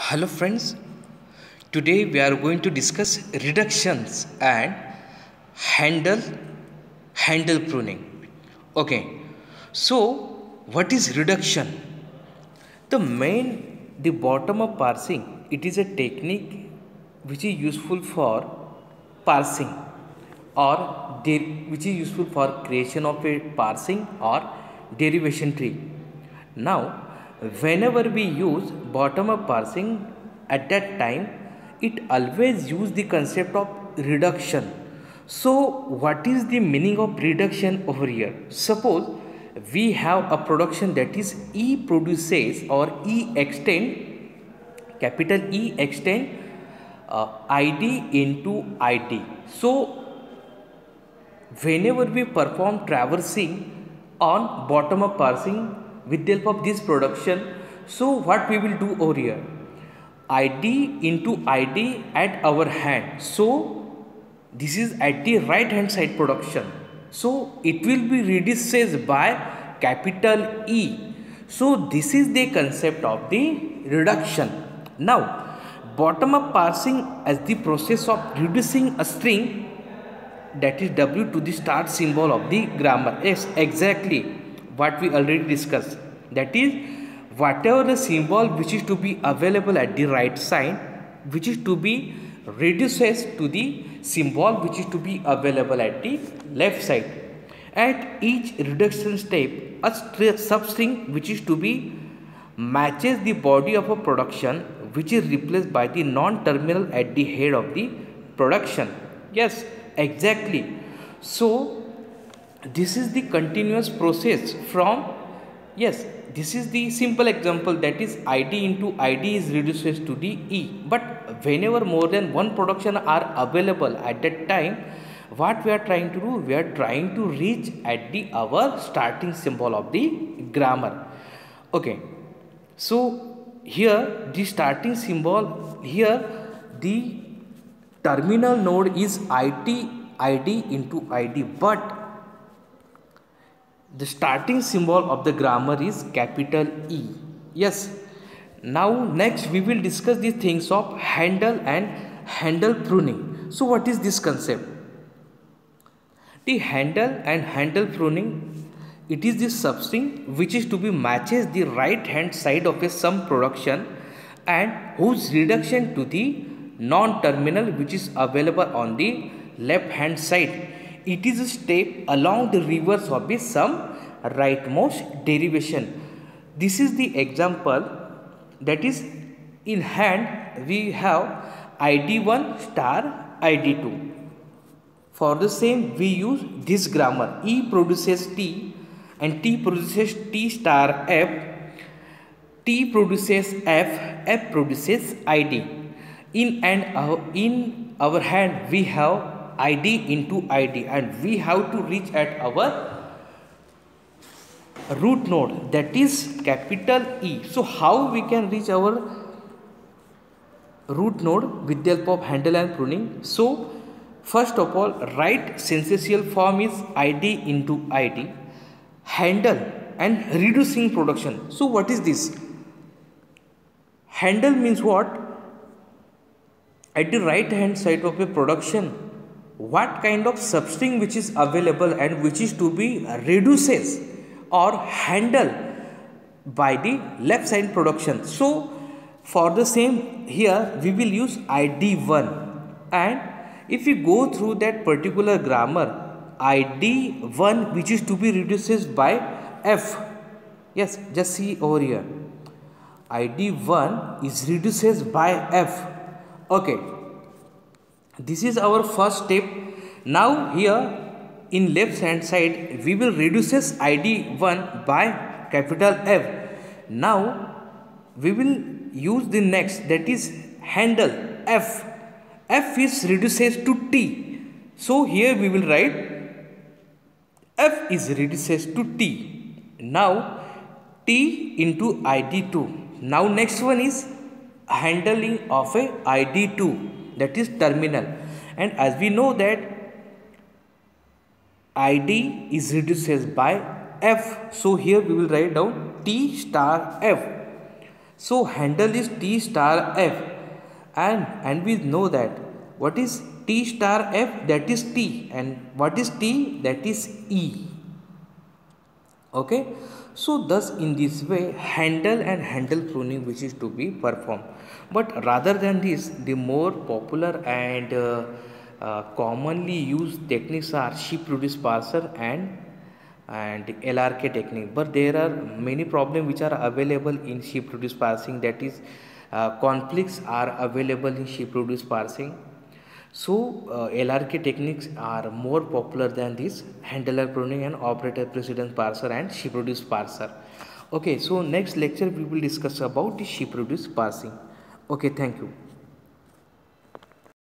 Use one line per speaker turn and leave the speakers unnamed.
Hello friends, today we are going to discuss reductions and handle handle pruning. Okay, so what is reduction? The bottom up parsing, it is a technique which is useful for parsing which is useful for creation of a parsing or derivation tree. Now, whenever we use bottom up parsing, at that time it always use the concept of reduction. So what is the meaning of reduction over here? Suppose we have a production that is E produces or E extend, capital E extend ID into ID. So whenever we perform traversing on bottom up parsing with the help of this production, so what we will do over here, id into id at our hand, so this is at the right hand side production, so it will be reduced by capital E. So this is the concept of the reduction. Now bottom up parsing as the process of reducing a string, that is W, to the start symbol of the grammar. Yes, exactly what we already discussed. That is, whatever the symbol which is to be available at the right side, which is to be reduces to the symbol which is to be available at the left side. At each reduction step, a substring which is to be matches the body of a production which is replaced by the non-terminal at the head of the production. Yes, exactly. So this is the continuous process from, yes, this is the simple example, that is id into id is reduced to the E. But whenever more than one production are available at that time, what we are trying to do, we are trying to reach at the our starting symbol of the grammar. Okay, so here the starting symbol, here the terminal node is id into id, but the starting symbol of the grammar is capital E. Yes. Now next we will discuss the things of handle and handle pruning. So what is this concept? The handle and handle pruning, it is the substring which is to be matches the right hand side of a sum production and whose reduction to the non-terminal which is available on the left hand side. It is a step along the reverse of the sum rightmost derivation. This is the example, that is in hand we have id1 star id2. For the same we use this grammar, E produces T and T produces T star F, T produces F, F produces ID. In our hand we have ID into ID and we have to reach at our root node, that is capital E. So how we can reach our root node with the help of handle and pruning? So first of all, right synthesis form is id into id, handle and reducing production. So what is this? Handle means what? At the right hand side of a production, what kind of substring which is available and which is to be reduces or handle by the left side production. So for the same, here we will use id1, and if we go through that particular grammar, id1 which is to be reduced by f, yes, just see over here, id1 is reduced by f. Okay, this is our first step. Now here in left hand side we will reduces id1 by capital F. Now we will use the next, that is handle f. F is reduces to T. So here we will write F is reduces to T. Now T into ID2. Now next one is handling of a ID2, that is terminal. And as we know that ID is reduces by F. So here we will write down T star F. So handle is T star F, and we know that what is T star F, that is T, and what is T, that is E. Okay, so thus in this way handle and handle pruning which is to be performed. But rather than this, the more popular and commonly used techniques are sheep reduce parser and LRK technique. But there are many problems which are available in sheep reduce parsing, that is conflicts are available in sheep reduce parsing. So LRK techniques are more popular than this handler pruning and operator precedence parser and sheep reduce parser. Okay, so next lecture we will discuss about the sheep reduce parsing. Okay, thank you.